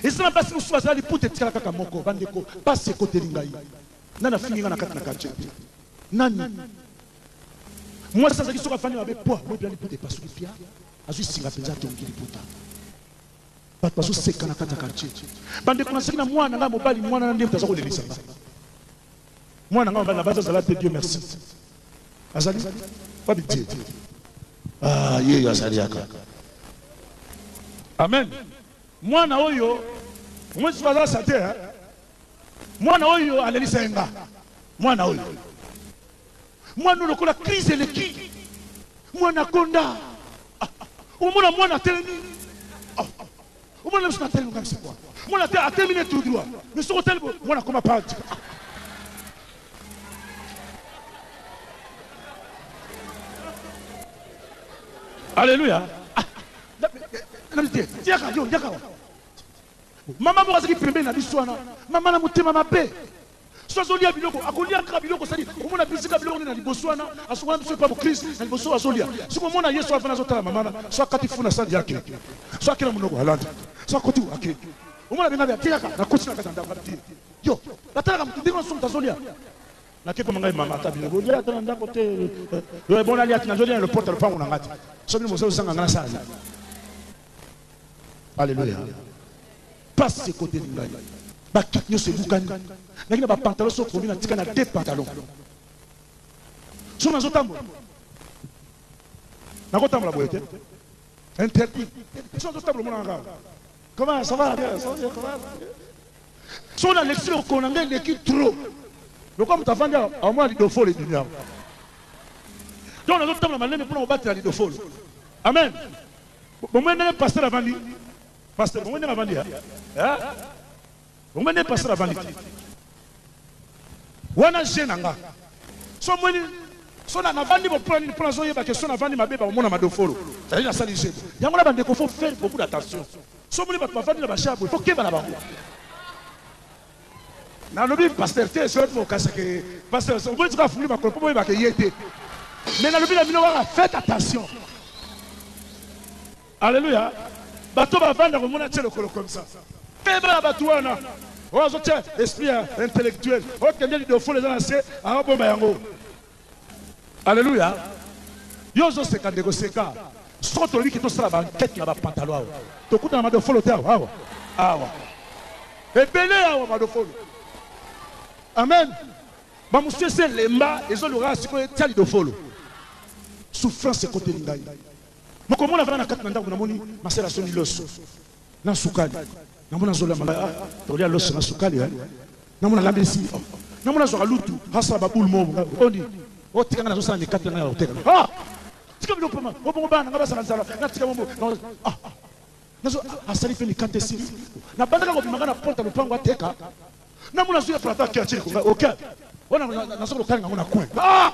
Et ça n'a pas si nous sommes allés pour te tirer la caca bandeko, pas ce côté lingaï. Nana fini na kata na quartier. Nani. Moi ça qui sera fani avec poids, moi bien pour te passer pia. Azu singa penza to ngili puta. Pas passo seka na kata quartier. Bandeko na seki na mwana nga mobali mwana ndiye mtaza ko lelisa. Mwana nga mobali na baza zala te Dieu merci. Azali pas bidie. Ah ye azali aka. Amen. Mwana oyo mwezi baza sate mwana oyo alelisa enga mwana oyo mwana lokola crise eleki mwana konda omona mwana telemi omona msina telemi comme c'est quoi mwana a terminé tout droit mais sur hôtel mwana comme pas alléluia Maman m'a dit que na biswana maman na mutema mabe sozolia biloko akolia kra biloko sali omona bisika biloko na liboswana asukona biso pa Christ na liboso azolia siko mona Yesu afana zotala mama so katifuna sandi yake so akila munoko halanda so koti ake omona benga ya tiaka na koti na katanda ngati yo batala mtindiko so mtazolia na kepo mangai mama tabile bolia tana ndako te yo bona ali atina zolia le porte le pango na ngati so bino mozo sanga ngana sali alléluia. Passe ce côté de l'Ingaï. Bakitnyo se boukani. N'a pas pantalon sur combien na tika na deux pantalons. Sur na zotambo. Na zotambo la boyete. Interdit. Sur na zotambo mon anga. Comment ça va bien? Sur na lecture qu'on a ngé qui trop. Le comme ta fanda au moins li dofo les dunia. Donc na zotambo la malene pour on battre li dofo. Amen. Bon moi n'a pasteur avant lui. Pasteur, vous venez avant dire. Vous venez pasteur avant dire. Wana jenanga. So mwini so na vandi bo plan pour zoye ba que so na vandi mabeba mona madofolo. Ça dit la salle ici. Yango na bande ko faut faire beaucoup d'attention. So mwini ba vandi na ba chabu, il faut que ba na ba. Na lobi pasteur te so faut kasa que pasteur so vous tu vas fouler ba ko ba que yete. Mais na lobi la bino wa faites attention. Alléluia. Bateau va vendre comme on a tiré le colo comme ça. Faible à Batouana. Oh, je esprit intellectuel. Oh, quelqu'un dit de fou les gens assez. Ah, bon, bayango. Alléluia. Yo, je sais quand négocier car. Surtout lui qui te sera banquette là-bas pantalon. Tu coûtes un mado follow terre. Ah, et belé à mado follow. Amen. Bah, monsieur, c'est l'emba. Et je l'aura si quoi tiens de follow. Souffrance c'est côté l'ingay. Mais comment on a fait dans 4 mandats, on a moni, ma sœur a sonné l'os. Dans Soukali. Dans mon azola, on a l'os dans Soukali. Dans mon alambesi. Dans mon azola loutou. Hassa baboul mou. On dit. Oh, tu as un 4 ans. Ah! Tu as un peu. Oh, bon, ban, on va s'en aller. Tu as un peu. Ah! Ah, ça lui fait les 4 6. Na banda ko bimanga na porta le pango ateka. Na mon azola plata qui a tiré. OK. On a na solo kanga on a coin. Ah!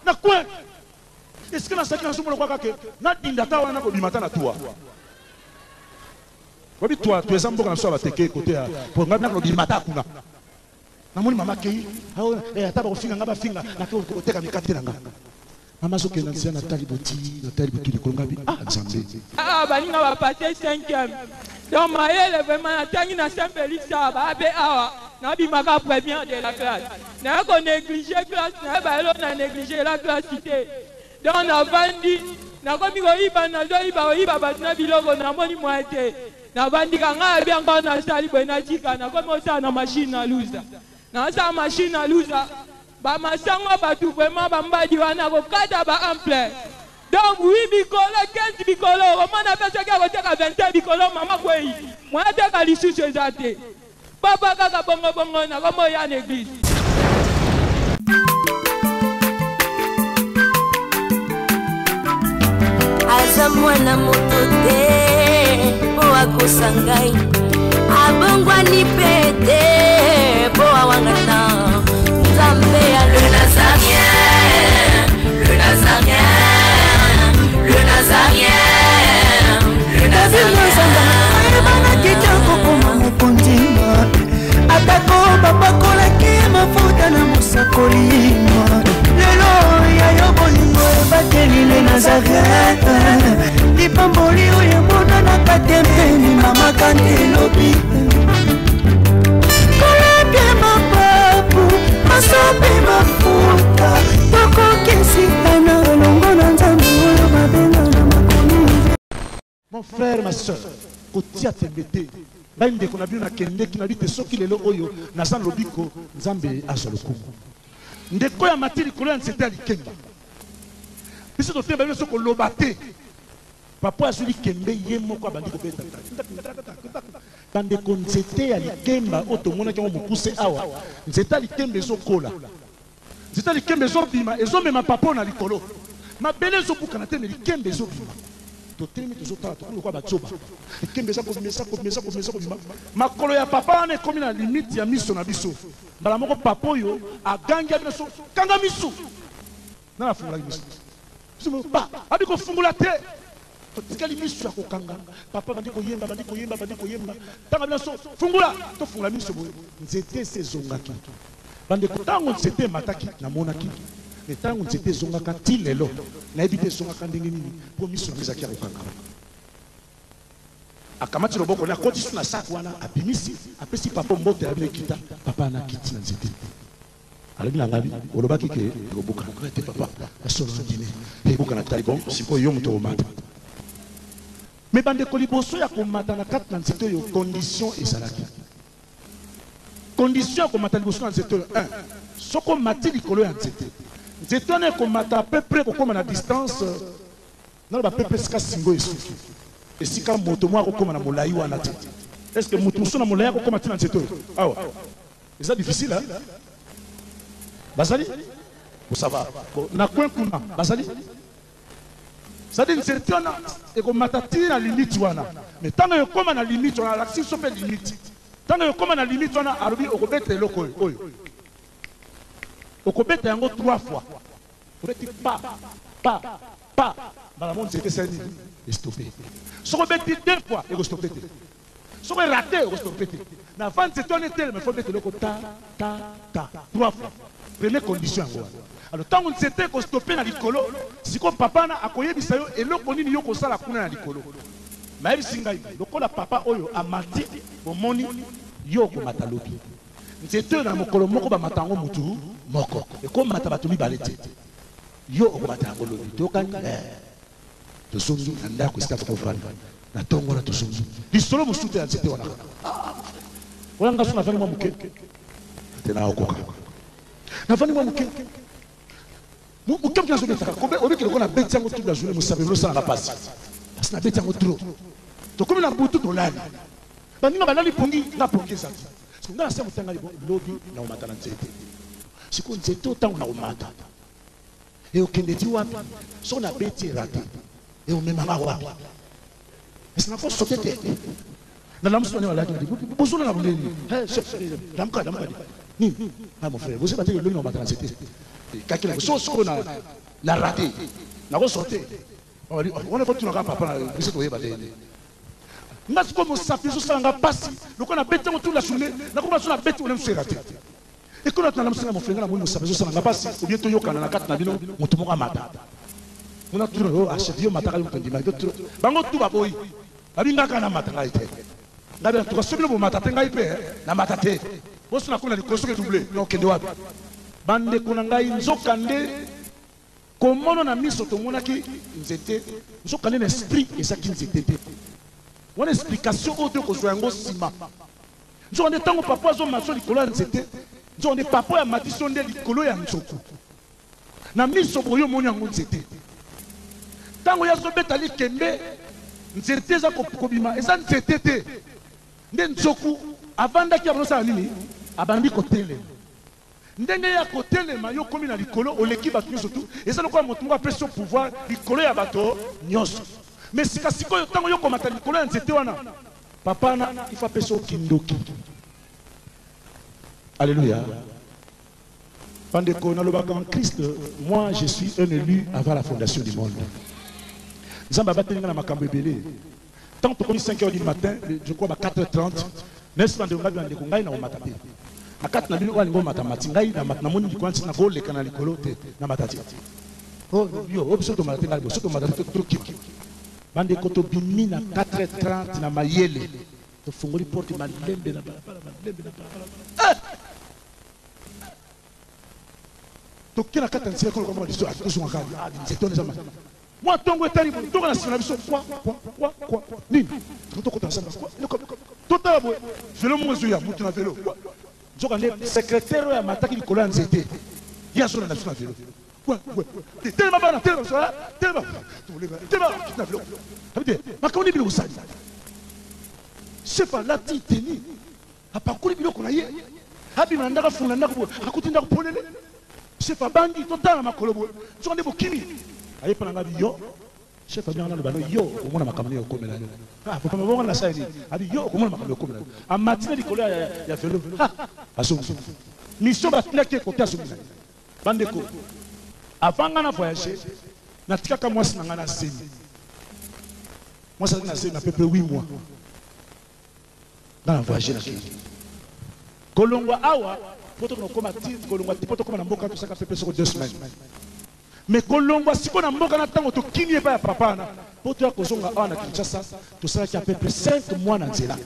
Na coin. Est-ce que la salle est en train de se faire? Oui, toi, tu es un peu comme ça, tu es côté pour me dire que tu es matin. Namoni mama kei, ah, taba ofinga ngaba finga, na ko teka mikate nanga. Mama zo kena nsia na taliboti le kolongabi. Ah, Nzambe. Ah, baninga ba passer 5e. Donc maël vraiment atangi na Saint-Félix ça ba be awa. Na bi maka première de la classe. Na ko négliger classe, na ba lo na négliger la classe cité. Donc on a vendu, na komi ko iba na zo iba batna biloko na moni moite. Na vandi kanga bien quand na sali bena chika na komi osa na machine na luza. Na sa machine à luza. Ba masanga batu vraiment ba mbadi wana ko kata ba ample. Donc 8 bikolo 15 bikolo au moins na pesa ka koteka 20 bikolo mama kwei. Moi te ka lisusu ezate. Papa kaka bongo na komo ya l'église. Aza mwana moto te po akosangai abongwa ni pete po awangata Nzambe ya le Nazarien, le Nazarien, le Nazarien, le Nazarien. Bana kitoko koma mukondima atako babakola ki mafuta na musakolima lelo ya yobolingo bateli le Nazarien lipamboli oyo mona na katembeni mama kandelobi frère, ma soeur, kotia tembete. Bande qu'on a vu na kende qui n'a dit soki lelo oyo na san lobiko nzambe asoloku. Ndeko ya matiri kolo c'était alikemba. Biso to temba biso ko lobate. Papa asuli kembe ye moko bandi ko beta. Bande ko c'était alikemba otomona ki mo pousse awa. C'était alikembe zo kola. C'était alikembe zo bima ezo mema papa na likolo. Ma belle zo bukana te me likembe zo bima. Totemi tozotala tokolo kwa batsoba ekembeza ko makolo ya papa na ekomi na limite ya miso na biso mbala moko papa oyo agangi biso kanga miso na fungula miso biso ba abi ko fungula te totikali miso ya kokanga papa bandi ko yemba tanga biso fungula to fungula miso boye nzete sezongaki bande kotango nzete mataki na monaki mais tant que c'était zongaka tilelo na ebite zongaka ndenge nini po miso na mizaki ya kokanga akamati loboko na koti suna saku wana abimisi apesi papa mbote ya kita papa na kiti na nzete alobi na ngabi olobaki ke obuka te papa asolo dîner ebuka na talibon siko yo muto omata mais bande koliboso ya komata na kati na nzete yo condition ezalaki condition ya komata liboso na nzete yo 1 soko mati likolo ya nzete nzete wana ekomata à peu près kokoma na distance na ba peu près sika singo esuki esika moto moko akokoma na molai wana te est-ce que moto mosusu na molai akokoma tina nzete oyo awa eza difficile hein basali ça va na coin kuna basali c'est-à-dire nzete wana ekomata tina na limite wana mais ntango ekoma na limite wana alakisi so mpe limite ntango ekoma na limite wana alobi okobeta eloko oyo okobeta yango 3 fois obeti pa bala monde c'était ça et stopper soko beti 2 fois et stopper soko raté et stopper na fin c'est ton tel mais faut beti loko ta 3 fois première condition yango alors tant on c'était ko stopper na likolo siko papa na akoyebisa yo eloko nini yo ko sala kuna na likolo mais singa lokola papa oyo amati bomoni yo ko matalobi nzete na mokolo moko ba matango mutu moko eko mata bato mibale te yo okomata yango lobi tokani tosongi na ndako esika tokofanda na tongo na tosongi lisolo mosusu te ya nzete wana wana nga so nafandi mwa moke te na okoka nafandi mwa moke moke mke nazobetaka kobe obiki loko na beti yango toute la journée mosabe losala na pasi parce na beti yango trop tokomi na butu tolali baninga balali pongi nga pongi ezaki nga nase motanga lobi na omata na nzete siko nzete otango na omata e okende ti wapi so na beti erate e omemanga wapi esi nako sote te na lamusu wane walaki bozona na boleni damka nini mon frère boze bateki lobi na omata na nzete kakila so soko na rate nako sote wana kotunaka papa na biso toyeba te nga siko mosapi ezosalanga pasi lokola na beti yango toute la journée nakoma so na beti ole mosu erate ekolo tuna lamusinga mofenga na moni mosapi ezosalanga pasi obie toyokana na kati na bino moto moko amata mona tuna o achef yo mataka yo motondima bango tu baboyi babingaka na mata ngai te ngabe na tuka soki bomata te ngai mpe na mata te boso na kuna likolo soki double na okende wapi bandeko na ngai nzokande komono na miso tomonaki nzete nzokande na esprit ezaki nzete te wana explication oyo kozwa yango nsima nzokande ntango papa azomaso likolo ya nzete nzokande papa ya matiso nde likolo ya nzoku na miso boyo omoni yango nzete ntango yazobeta likembe nzete eza kobima eza nzete te nde nzoku avandaki abanosala nini abandi kotelema ndenge ya kotelema yo komi na likolo oleki bato nyonso tu eza lokola moto moko apesi yo pouvoir likolo ya bato nyonso mais sikasikoyo ntango yo komata likolo ya nzete wana papa na ifa apesi yo kindoki alléluia bandeko nalobaka en Christ moi je suis un élu avant la fondation du monde nzambe abatelinga na makambo ebele tant tokomi 5h du matin je crois ba 4h30 nesi bandeko ngai bandeko ngai na omata te na kati na bino walingo omata mati ngai na moni likolo ntina koleka na likolo te na matati yo biso tomata te ngai biso tomata te trokiki bandeko tobimi na 4h30 na mayele tofungoli porte malembe na balabala toke na kati ya nzela kolo kama biso atozonga kaka nzete on ezama Moi, tongo etali, tongo na sina biso quoi. Nini? Tongo ta samba quoi? Total boy. Vélo mo zuya, mutu na vélo. Nzoka ne secrétaire ya mataki likolo ya nzete. Ya zona na vélo. Tellement bana, tellement ça, tellement. Tellement na vélo. Habite, makoni bilo usali. C'est pas la titeni. Apakuli bilo kona ye. Habi mandaka funa ndako akutinda kupolele. C'est pas bandi total makolo boy. Nzoka ne bokimi. Aye pana ngabi yo. Chef bien na balo yo omona makamani yo komela yo. Ah faut pas me voir la salle. Abi yo omona makamani yo komela. A matinée likolo ya vélo. Aso. Mission batna ke côté aso. Bandeko. Avant de voyager, je suis allé à la scène. Moi, je suis allé à peu près 8 mois. Dans la voyage. Kolongwa awa, poto no koma ti, kolongwa ti poto koma na mboka to saka peu près sur 2 semaines. Mais kolongwa siko na mboka na tango to kinye pa ya papa na, poto ya kozonga awa na Kinshasa, to saka à peu près 5 mois na nzela.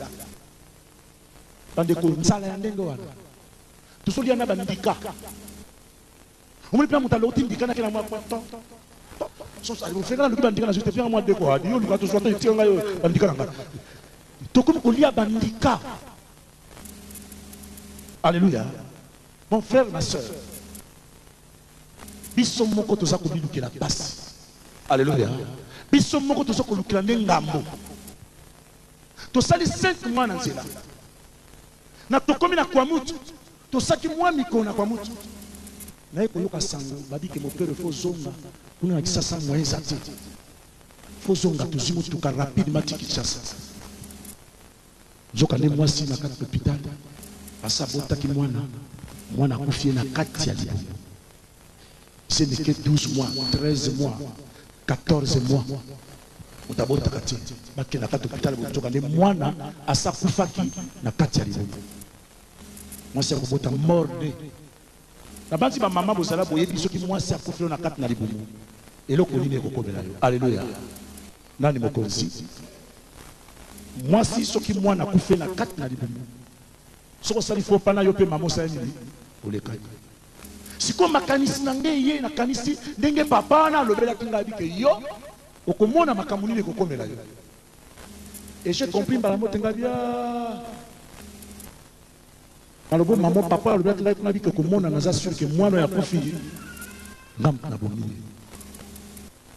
Bandeko nzala ya ndenge wana. To soli na bandika. On me dit que l'autre indique que la moi temps. On fait là le bandika na juste faire moi de quoi. Dio luka to soit ti nga yo bandika nga. To comme ko lia bandika. Alléluia. Mon frère, ma soeur. Biso moko to za ko biluki la passe. Alléluia. Biso moko to za ko lukila ngambo. To sali 5 mois na nzela. Na to komi na kwa mutu. To saki moi miko na kwa mutu. Na yeko yoka sango babi ke mopere fo zonga kuna na kisasa moyenza te fo zonga tuzimu tuka rapide mati Kinshasa zoka ne mwasi na kati hôpital asa bota ki mwana akufie na kati ya libo ce n'est que 12 mois 13 mois 14 mois utabota kati baki na kati hôpital zoka ne mwana asa kufaki na kati ya libo mwasi akubota morde. La bande ba maman bozala boye biso ki mwasi akufilo na kati na libumu. Eloko nini ekokobela yo. Alléluia. Nani mokonzi. Mwasi soki mwana akufilo na kati na libumu. Soko sali fo pana yo pe maman sa nini. Oleka. Siko makanisi na nge ye na kanisi ndenge papa na lobela kinga bike yo okomona makambo nini ekokobela yo. Et j'ai compris par la motenga bia. Alors bon maman papa le bête là qu'on a dit que comme on a sûr que moi non y a profit ngam na bomini.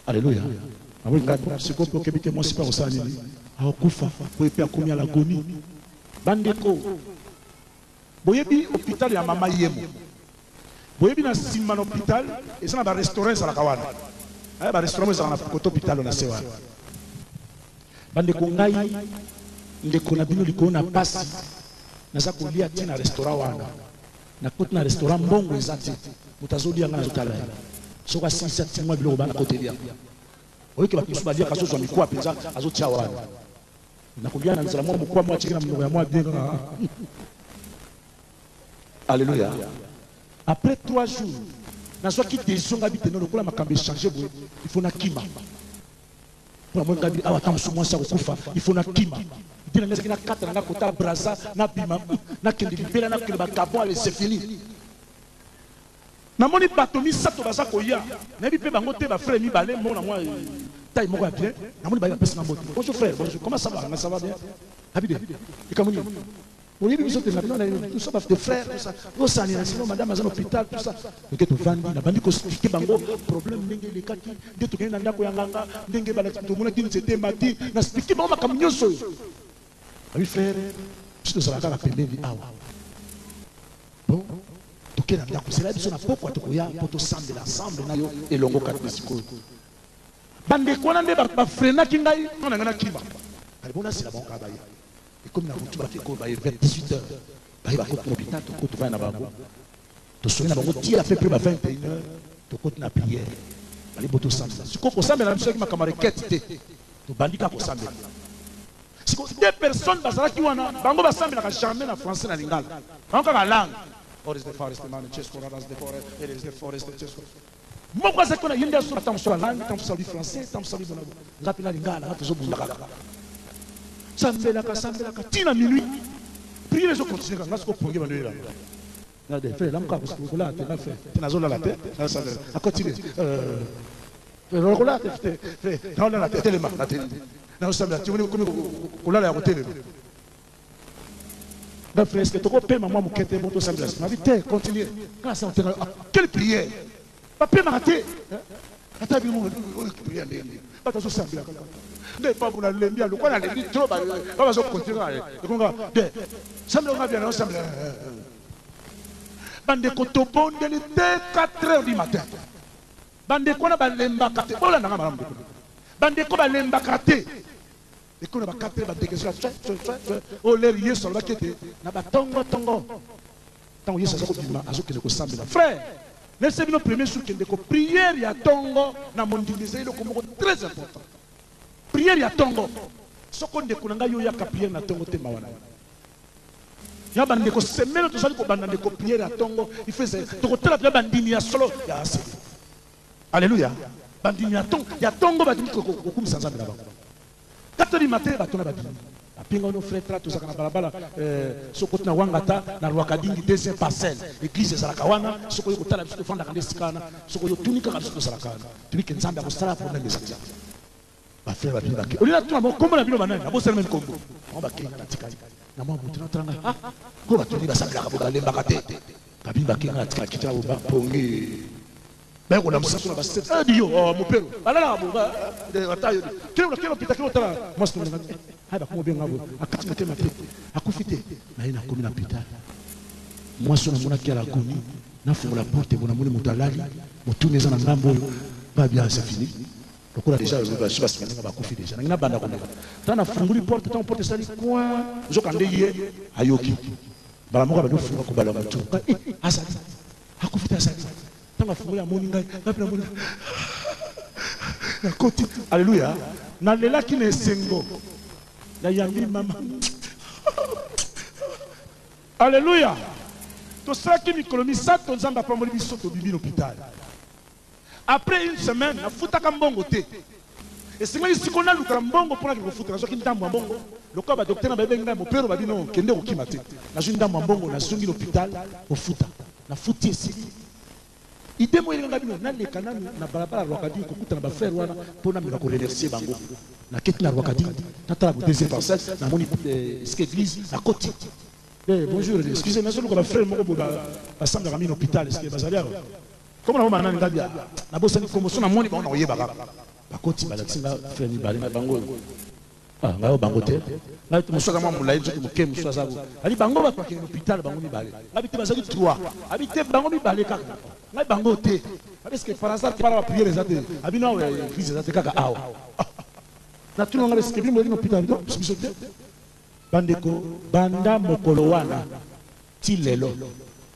Alléluia. Amour ngam c'est quoi pour que moi c'est pas au sani. A kufa pour epia komi ala goni. Bandeko. Boyebi hôpital ya mama yemo. Boyebi na sima na hôpital et ça na ba restaurant ça la kawana. Ba restaurant ça na koto hôpital na sewa. Bandeko ngai ndeko na bino liko na pasi. Naza kolia ti na restaurant wana na koti na restaurant mbongo ezati mutazolia nga zotala soka sisa ti mwa biloko bana kotelia oyeke bakisu balia kaso zwa mikwa penza azotia wana na kolia na nzela mwa mukwa mwa chikina mnoko ya mwa bien. Alléluia. Après 3 jours nazwa ki décision ngabi teno lokola makambe changer boye il faut na kima pour moi ngabi awa tan so mwa sa kokufa il faut na kima. Il y a des quatre na kota braza na bima na kendi libela na kele ba kabon c'est fini. Na moni batomi sato baza koya na bi pe bango te ba frère mi balé mo na moi taille moko ya bien na moni ba pesa na moto. Bonjour frère, bonjour, comment ça va? Ça va bien. Habide. Et comme on dit biso te na tout ça des frères tout ça. Go sani na sinon madame à l'hôpital tout ça. Donc tu vandi na bandi ko expliquer bango problème ndenge le kaki de to kena ndako ya nganga ndenge bala to mona kini c'était mati na expliquer bango makamnyoso. Oui frère, si nous allons à la pembeni awa. Bon, tout est là. C'est là que nous avons pourquoi tout koya pour tout ensemble l'ensemble na yo et longo katnisiko. Bande ko na ndeba ba frena kingai on a ngana kiba. Ali bona c'est la banque abaya. Et comme na vutu ba fiko ba vers 18h. Ba ba ko hôpital to ko to va na bango. To so na bango ti a fait plus ba 21h. To ko na prière. Ali boto ensemble. Si ko ko ensemble na biso ki makamare kette. To bandika ko ensemble. Des personnes qui wana bango basambe na jamais na français na lingala bango ka langue forest de forest man chesko radas de forest it is the forest de chesko moko za kona yinde so tam so langue tam so français tam so bona ngapi na lingala ngapi zo bunda kaka sambela ka tina minuit prier les autres continuer nga sko ponge bando yela na de frère lam ka ko la te na fait tina zo la te na ça a continuer Est-ce que tu peux payer maman qui était bon tout semblable? Ma vie, continue. Quelle prière? Papa m'a raté. Attends, il prière. Pas de semblable. Ne pas vous la lembi, le quoi la lembi trop bas. Pas besoin de continuer. Semblable bien, non semblable. Bande koto bonde le 4h du matin. Bande ko na balemba kate. Bola na ngama mbe. Bande ko balemba kate. Et qu'on a 4 ba déguisé oh l'air yeso ba kete na ba tongo tant yeso ça ko bima azoke ko sambela frère laissez nous premier jour que ko prière ya tongo na mondimiser le ko très important prière ya tongo soko ndeko na ngai yo ya ka prière na tongo te mawana ya bande ko semelo to sali ko banda ko prière ya tongo il faisait to ko tela ya bandini ya solo ya asi alléluia bandini ya tongo ba diko ko kumisa nzambela ba 4h du matin, on a dit, pingo nos frères tous à balabala, sokoti na wangata na Rwakadingi deuxième parcelle, l'église Salakawana, soko yo tala biso fanda kande sikana, soko yo tunika biso Salakana, tunike nzamba ko sala problème des actions. Ba frère ba binga. Oli na tuna kombo na bino banana, bo sel men kombo. On ba kinga na tikali. Na mo mutu na tranga. Ko ba tuni ba sabla ka bo lemba kate. Ka binga kinga tikali kitala bo ba pongi. Ben on a mis ça sur la base. Ah Dio, mon père. Allez bon, atayo. Kilo pita kilo tala. Moi je me dis, ah bah comment bien ngabo. Akati na tema te. Akufite. Na ina komi na pita. Moi so na mona ki ala koni. Na fungo la porte bona moni mutalali. Mutune za na ngambo. Ba bien c'est fini. Donc on a déjà je sais pas si on va confier déjà. Na banda kona. Tana funguli porte, ton porte sali quoi. Zo kande ye ayoki. Bala moka ba do funga ko bala mutu. Asa. Akufite asa. Alléluia. Nalela qui ne sengo. La yambi mama. Alléluia. Tout ça qui m'économise ça, ton zamba pas mourir biso to bibi l'hôpital. Après une semaine, na futa kambongo te. Et c'est moi ici qu'on a le kambongo pour la futa. Je qui ndambo mbongo. Le corps ba docteur na bébé nga mo père ba bino kende ko kimate. Na je ndambo mbongo na sungi l'hôpital au futa. Na futi ici. Idée moi il ngabino na le kanani na balabala Rwakadingi kokuta na ba frère wana pona mira ko remercier bango na keti na Rwakadingi tata la deuxième parcelle na moni église à côté. Bonjour, excusez-moi solo ko ba frère moko ba assemble à l'hôpital est-ce que bazalia comment na mama na ngabia na bossa ni promotion na moni ba on oyeba ba ba côté ba laxinga frère ni bali na bango ah ngao bango te na tu musoka mwa mulai nzo muke musoka zabo ali bango ba kwa l'hôpital bango ni bali habite bazali 3 habite bango ni bali kaka na bango te est-ce que par hasard para prier les athées abino crise les athées kaka awa na tu ngale ce que bimo ni hôpital ndo bisote bandeko banda mokolo wana ti lelo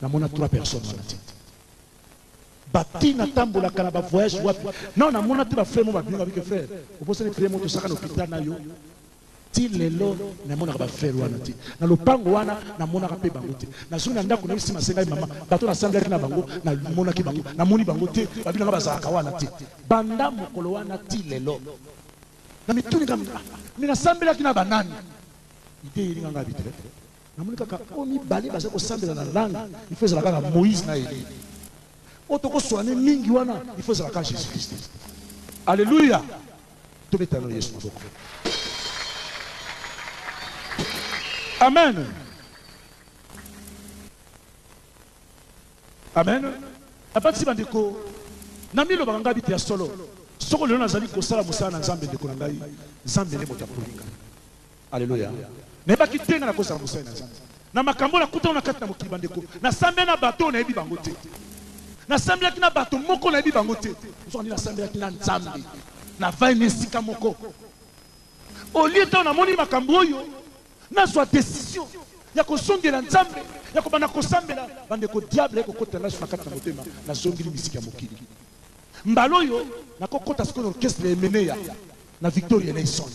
na mona 3 personnes wana ti bati na tambola kana ba voyage wapi non na mona ti ba frère mo ba binga avec frère o poser les prier mo to saka na hôpital na yo ti lelo na mona ba frère wana ti na lopango wana na mona ka pe bango te na zuna ndako na isi masenga mama bato na assemblée na bango na mona ki bango na moni bango te ba binga ba zaka wana ti banda mokolo wana ti lelo na mituni kama mina assemblée ki na banani idée ili nganga bitre na moni kaka oni bali ba ko assemblée na langue il faut ça kaka Moïse na Élie otoko soane mingi wana il faut ça kaka Jésus Christ. Alléluia. To betano Yesu maboko. Amen. Amen. Apati bandeko namilo banga biti ya solo soko lelo nazali kosala musala na Nzambe ndeko na ngai Nzambe ne moto polinga. Alléluia. Ne ba kitenga na kosala musala na Nzambe na makambo na kuta na kati na mokili bandeko na sambe na bato na ebi bango te na sambe na bato moko na ebi bango te so ni na sambe na Nzambe na vai nesika moko au lieu de na moni makambo yo na soit décision ya kosongela Nzambe ya kobana kosambela bandeko diable ko kota na shaka na motema na zongili misika mokili mbalo yo na kokota skolo orchestre emeneya na Victoria Nelson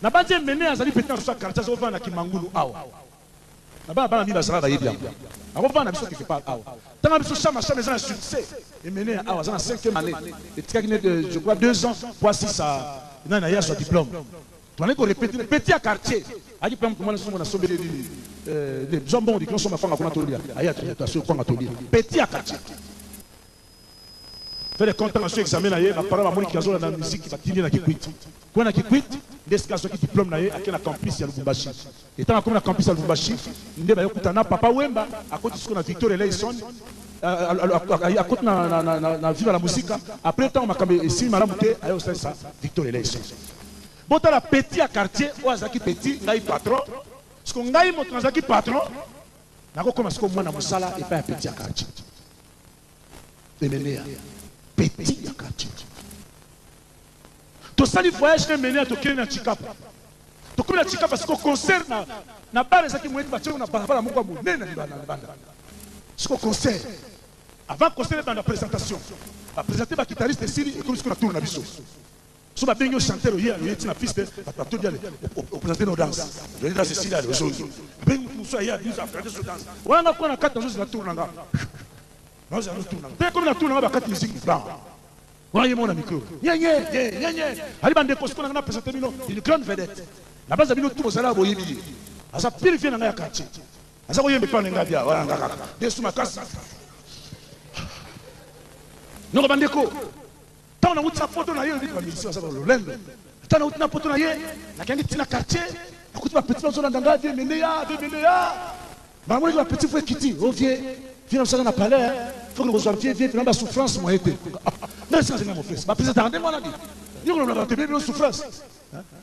na banje emeneya azali petant so quartier zo vana kimangulu awa na bana mi basara ba yebia ako vana biso quelque part awa tanga biso chama les gens succès emeneya awa za na 5e année et tika kine de je crois 2 ans voici ça na ya son diplôme. Tu vas répéter le petit quartier. Aïe, par exemple, comment on a sauvé les jambons qui sont ma femme à Konatolia. Aïe, tu as su quoi Konatolia. Petit quartier. fait les comptes sur examen naie ma parole amoni kiazo na musique va tindi na kikwit kwa na kikwit ndeska zo ki diplôme naie akena campus ya Lubumbashi étant comme na campus ya Lubumbashi nde ba yokutana papa Wemba akoti siko na Victor Eleison akoti na viva la musique après temps makambe si malamu te ayo ça Victor Eleison bota la petit à quartier o azaki petit ngai patron parce que ngai mo azaki patron nako koma siko mwana musala et pas petit à quartier Emenea petit ya quartier. To sali voyage que mené to kena Chikapa. To comme la Chikapa parce que concert na bar ezaki moyetu batio na barabara moko monene na banda. Ce concert avant concert dans la présentation. A présenter ba guitariste Siri et comme ce qu'on a tourné na biso. So ba bengo chanteur hier le yeti na piste ba to diale au présenter nos danses. Le danse Siri le jour. Ben muso hier nous a fait ce danse. Wana kwa na 4 jours na tourner nga. Nous allons tourner. Comme la tourne, on va quatre musiques blanc. Voyez mon micro. Allez, bande de qu'on a présenté une grande vedette. La base de nous tous à la boye. À sa pire vient dans la quartier. À sa boye me prend un gars bien. Voilà, des sous ma casse. Nous bande de co. Tant on a eu sa photo na yé, on dit que ça va le lendo. Tant on a eu sa photo na yé, la gang est na quartier. Écoute ma petite zone d'anga, viens menéa. Maman dit ma petite frère Kitty, oh vieux. Viens dans le palais, il faut que nous reçoivions, viens dans la souffrance, moi, été. Mais c'est mon frère. Ma présidente, on a dit. Nous avons été bien souffrance.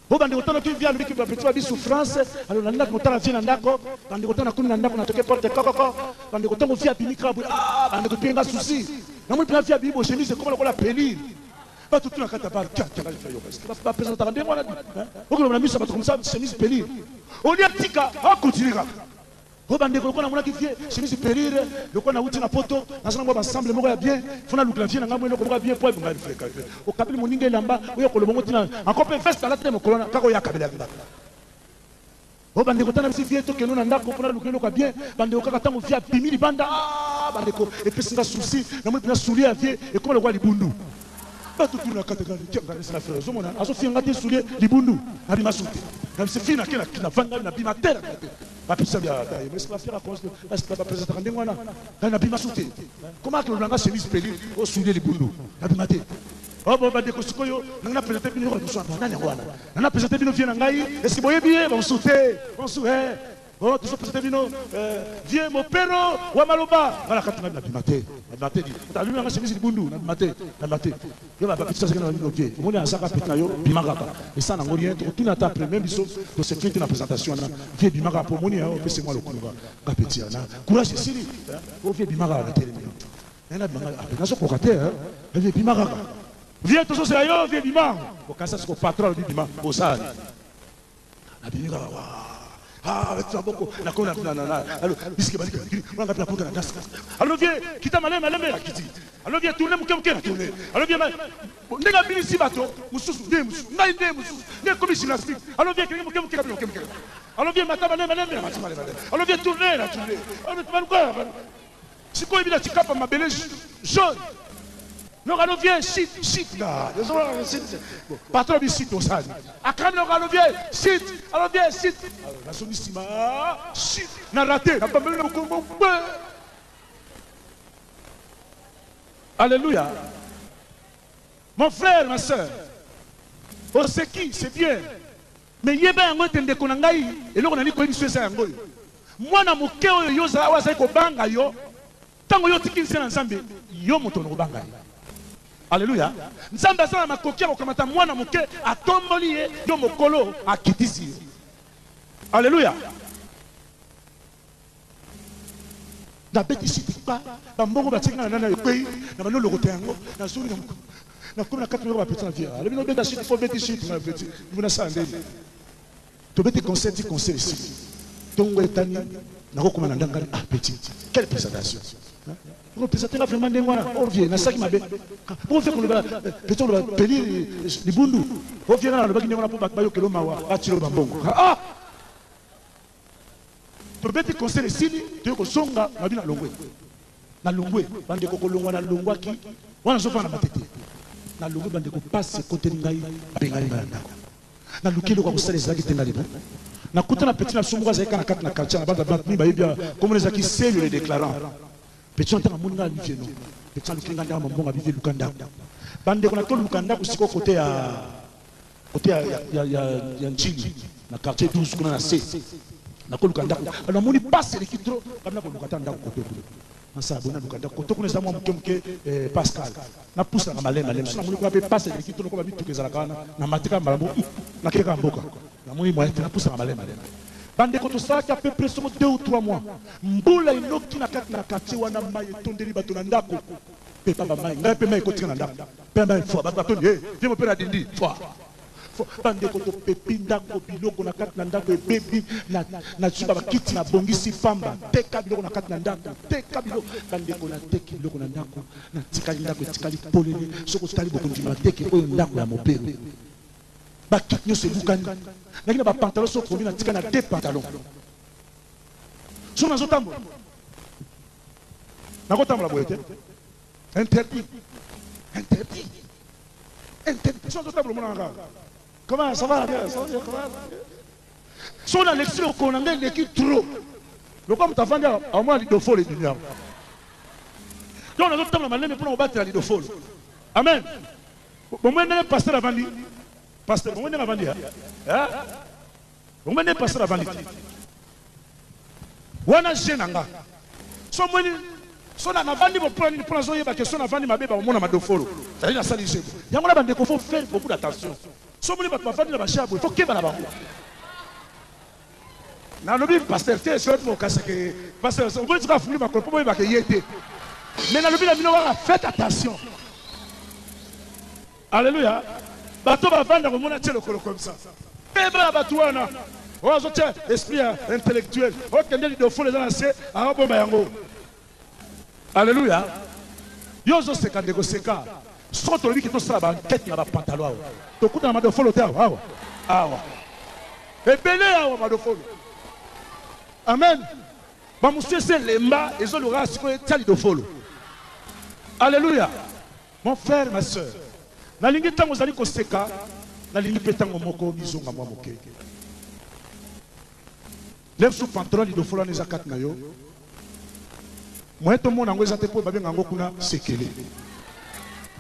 Au bande de temps, tu viens avec la petite souffrance, alors on a content à venir en d'accord, bande de temps, on a toqué porte de coco, bande de temps, on vient à Bimika, bande de bien souci. Nous avons bien vu à chemise, comment on l'a payé. Pas tout le monde a fait la présidente, on a dit. On a mis ça comme ça, chemise payée. On y a dit qu'on continuera. Au bande ko na mona ki vie chemise périre le ko na uti na poto na sana ngwa ensemble moko ya bien fona lukla vie na ngamwe ko bien po ngai freka o kapili moninga lamba oyo ko lomongo tina encore pe festa la temo kolona kako ya kabela ngaba o bande ko tana vie to keno na ndako fona lukla ko bien bande ko kaka tango vie bimili banda bande ko e pesinga souci na mo pina souli ya vie e ko le kwa libundu ba tutu na kata ngani tianga na frère zo mona aso finga te souli libundu na bima souti na se fina kena na vanga na bima terre pas puissant bien mais ce qu'on va faire à cause de est-ce que va présenter quand on a n'a pas sauté comment que le langage chemise pelure au soulier les boulot n'a pas maté oh bon ba de koskoyo on a présenté bien on soit nani wana on a présenté bien vient ngai est-ce que boye bien on sauter on souhait oh tu présenté bien viens mon père wa maloba voilà quand on a maté maté dit t'as vu la chemise les boulot n'a maté yo ba petit ça que on a dit on est à ça petit yo bimaka et ça n'a rien tout n'a pas même biso de sécurité na présentation na vie bimaka pour moni on peut c'est moi le kuluba ka petit na courage sili on vie bimaka na télé na bimaka na so kokate vie bimaka viens tout ça yo vie bimaka au cas ça ce patron dit bimaka au ça na bimaka ah avec ça beaucoup na kona na alors bisque balik on va pour la danse alors viens kita malem la kiti alors viens tourner muke na tourner alors viens ndega bilisi bato mususu nde mususu nde mususu nde comme gymnastique alors viens muke alors viens mataba malem alors viens tourner alors tu vas quoi si quoi il a Chikapa mabele jaune non alors viens shit là patron du site au sali akram non alors viens shit alors viens shit la sonissima shit n'a raté n'a pas même le combo alléluia mon frère ma soeur oh c'est qui c'est bien mais yeba yango tende konangai et là on a dit ko biso ça yango moi na moke oyo yoza waza ko banga yo tango yo tikisi na nzambe yo moto no banga alléluia nzambe asala makoki ya kokamata mwana moke atomboli ye yo mokolo akitisi ye alléluia na beti sitika bambongo batikana na ekwei na bano lokota yango na suri na comme na 4 euros ba petit via le bino beta shit faut beti shit na beti vous na sande to beti conseil ici tongo etani na ko komana ndanga petit quelle présentation vous présentez vraiment des mois on vient na saki mabe pour faire qu'on va peut-on va payer les bundu on vient na le baki ndanga pour bayo kelo mawa atiro bambongo ah to beti conseil ici de ko songa mabina na longwe bande ko longwa na longwa ki wana sofa na matete na longwe bande ko passe côté ngai bengali na ndako na lukilo kwa kusale zaki tengali ba na kutana petit na sombo za kana kat na quartier na banda band mi ba yebia comme les aki c'est le déclarant petit on tanga munga ni fieno petit lukinga ndako mambonga bivi lukanda bande kona to lukanda kusiko côté ya nchini na quartier 12 kuna na C na ko lukanda na moni passe l'équipe trop bana ko lukata ndako côté asa bona lukanda côté kuna za mke Pascal na pousse na malema lema na moni ko ape passe l'équipe trop ko ba bitukeza kana na matika malambo na keka mboka na moni mo na pousse na malema bande ko to saka à peu près 2 ou 3 mois mbula inoki na kati na quartier wana maye tondeli bato na ndako pe papa mai ngai pe mai ko tika na ndako pe mai fo ba bato viens mo pe na dindi fo bande ko to pepinda ko biloko na kati na ndako ebebi na zuba bakiti na bongisi pamba teka biloko na kati na ndako teka biloko bande ko na teki biloko na ndako na tikali ndako tikali polele soko tali boko ndima teki oyo ndako ya mobelo bakiti nyo se bukani lakini ba pantalon so komi na tika na 2 pantalons so na zotambo na kotambo la boyete interdit so zotambo mona nga. Comment ça va bien? Son élection qu'on a l'équipe trop. Le comme tu as vendu à moi l'idofol et l'union. Donc on a d'autres temps la manière pour battre l'idofol. Amen. Bon moi n'est pasteur avant lui. Pasteur bon moi n'est avant lui. Hein? Bon moi n'est pasteur avant lui. Wana jenanga. So moi so na vandi pour prendre so yeba que so na vandi mabeba au mona madofolo. Ça dit ça lisé. Yango la bande ko faut faire beaucoup d'attention. So moni bato bafandi na bashabo il faut que bana bango na lobi pasteur te so mo kaseke pasteur so ngoti ka fuli makolo po ba ke yete mais na lobi la bino wa faites attention. Alléluia. Bato bafanda ko mona tshelo kolo comme ça pe ba bato wana ozo tshé esprit intellectuel okende li do fole dans c'est a bomba yango. Alléluia. Yozo seka ndeko seka soto lui qui to sala ba tête na ba pantalon to kuta na madofolo te awa ebele awa madofolo. Amen. Ba monsieur c'est lemba ezo lora siko tali dofolo. Alléluia. Mon frère ma sœur na lingi tango zali ko seka na lingi petango moko mizonga mwa moke lève sous pantalon li dofolo na zakat na yo moi to mona ngo ezate po babenga ngo kuna sekele.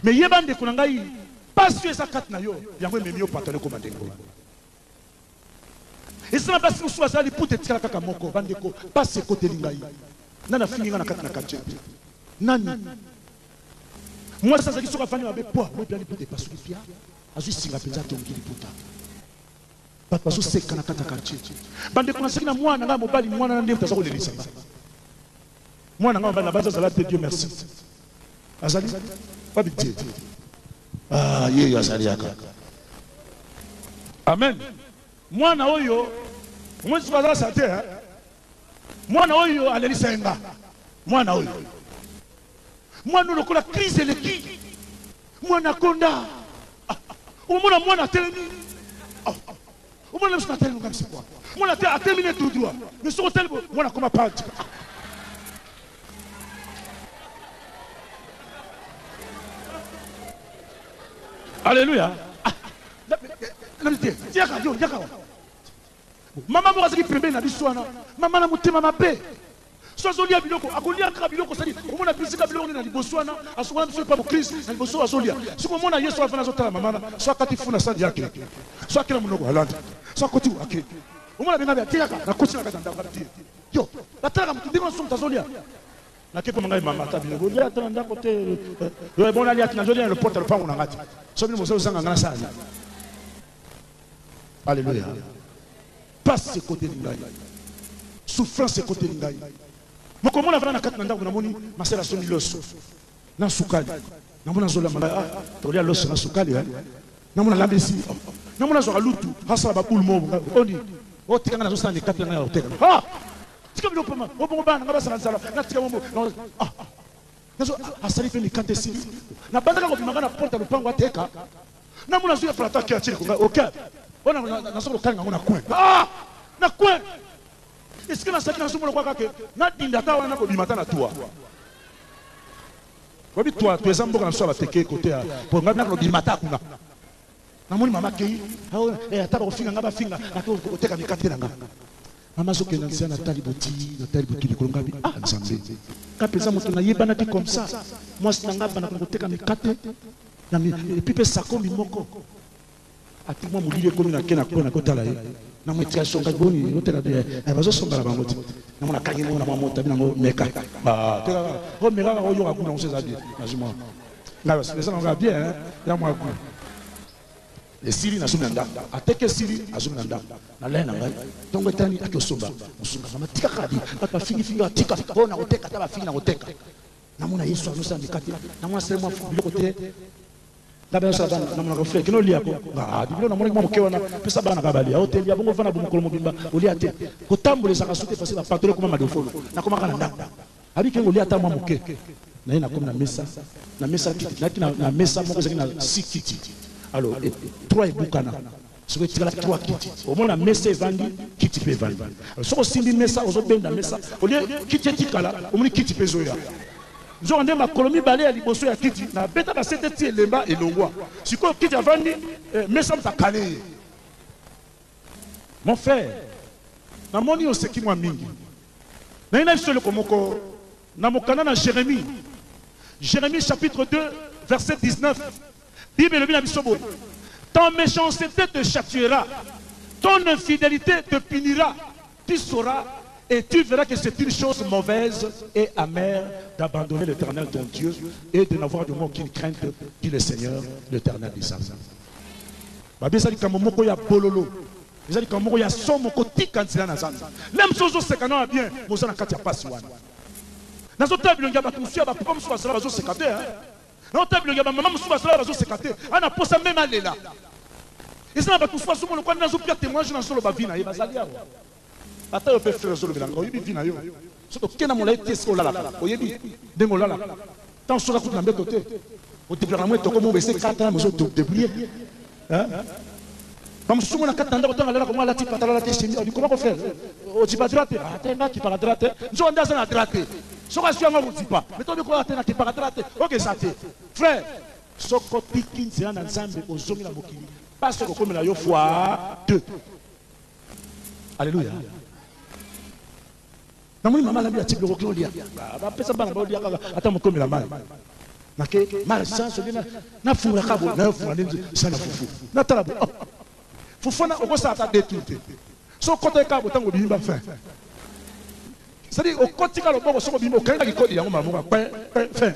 Mais yebande kuna ngai pas sur zakat na yo yango memio pantalon ko mandengo isana basi musu azali pute tikala kaka moko bandeko pas se côté lingai nana finga na kati na kache nani moi ça ça qui soka fani mabe po moi bien pute pas sur fia azu singa penza tongili puta pas pas se kana kata kache bandeko na sekina mwana nga mobali mwana na ndemta sako lelisa mwana nga bana baza zala te Dieu merci azali pas bidje. Ah, yeye azaliaka. Amen. Mwana oyo mwezi baza sate hein. Mwana oyo alelisa nga. Mwana oyo. Mwana lokola crise leki. Mwana konda. Umona mwana telemi. Umona msina telemi comme c'est quoi. Mwana a terminé tout droit. Mais sur tel mwana comme pas. Alléluia. Maman mo azaki pembe na biswana. Maman na mutema mabe. Sozolia biloko, akolia ka biloko sali. Omona bisika biloko na liboswana, asukona biso pa Christ, na liboso azolia. Siko mona Yesu afana zotala mama, so akati funa sadi yake. So akela munoko alanda. So akoti wake. Omona benga bya tiaka na koti na kata ndaka tie. Yo, batala mutu ndimo so tazolia. Na keko mangai mama tabi. Olia atana ndako te. Yo bona ali atina zolia le porte le pango na ngati. So bino mozo zanga ngana sana. Alléluia. Passe ce côté lingai. Souffrance ce côté lingai. Moko mona vana na kati na ndako na moni masela soni loso. Na sukali. Na mona zola mala tolia loso na sukali hein. Na mona lambesi. Na mona zo lutu hasa ba bulu mo oni. O tika na zo sani kati na oteka. Ha! Tika bilo pama. O bongo bana ngaba sala na tika mo. Ah. Nazo asali fe ni kante si. Na banda ko bimanga na porta lupango ateka. Na mona zo ya plata ki atili ko. Okay. Ona na solo kanga ngona kwen. Ah! Na kwen. Est-ce que na sakina sumo kwa kake na dinda tawa na ko bimata na toi. Wabi toi tu es amboka na so ba teke côté ya. Pour ngaba na ko bimata kuna. Na moni mama kei. Ata ba finga ngaba finga na ko teka mikate na ngaba. Maman soki nansia Nathalie Boti Kolongabi ah Nzambe. Kapeza moto na yebana ki comme ça. Moi sinanga bana koteka mikate. Na et puis ça comme moko. Ati moi mulile komi na kena kona kotala ye. Na mwetika songa boni hotela de bazo songa la bangoti. Na mona kangi mona mama tabi nango meka. Bah tela ko meka ko yo akuna on sait ça bien. Najuma. Na ça on va bien hein. Ya moi ku. Les Syri na sumanda. Ateke Syri azumanda. Na lena ngai. Donc etani akosomba. Musumba na matika kadi. Papa fingi atika. Bona koteka taba fingi na koteka. Na mona Yesu anusa mikati. Na mona sema biloko te. D'abord ça va na mona reflet kino liako. Ah, dibilo na mona mo kewana pesa bana kabali. Hotel ya bongo vana bomukolo mobimba. Oliate. Kotambola saka soute passer ba patolo comme madofolo. Na koma kana ndanda. Abi kengo liata mwa moke. Na ina comme na mesa. Na mesa kiti. Na mesa moko zaki na 6 kiti. Alors, 3 et Boukana. Ce que tu as 3 kiti. Au moins, la messe vandi, kiti peut vendre. Alors, si on simbi messa, on a la messa. Au lieu kiti tikala, au moins kiti peut zoya. Nous avons ma colonie balé à l'ibosso ya kiti. Na beta ba sete ti lemba et longwa. Si ko kiti a vandi, messa mta kale. Mon frère, na moni o seki mwa mingi. Na ina solo komoko na mokana na Jérémie. Jérémie chapitre 2 verset 19. Bible ton méchanceté te châtiera, ton infidélité te punira, tu sauras et tu verras que c'est une chose mauvaise et amère d'abandonner l'Éternel ton Dieu et de n'avoir de moi aucune crainte qu'il le Seigneur, l'Éternel des armées. Même chose c'est quand on a bien, nous allons quand il y a pas si loin. Dans ce table, il y a pas tout ça, pas comme ça, ça va se cater. Non, table, il y a maman souba cela va se cater. On a posé même aller là. Et ça va tout soit sur le coin de la zone témoignage dans le bavina. Il va salir. Attends, on peut faire sur le village. Il vit vina yo. Surtout qu'un amour est testé là. Oyebi, dengola là. Tant sur la coupe de côté. Au déploiement, tu comme on baisse 4 ans, nous te débrouiller. Hein? Comme si on a 4 ans, on a là comme la type patala la tête. Comment on fait? On dit pas droite. Attends, qui parle droite. Nous on dans la droite. Ce que je ne dis pas, mais tu peux attendre que tu parles droite. Ok, ça t'est. Frère, ce que tu dis ensemble aux hommes la bokili. Parce que comme la fois 2. Alléluia. Na moni mama la bia tipe ko lia. Ba pesa bana ba lia ata mo komela mal. Na ke mal sans na fura kabo na fura nzi sana fufu. Na tarabo. Fufu na okosa ata détruite. So côté kabo tango bimba fin. C'est-à-dire, au quotidien, le bon, il faut que les gens fassent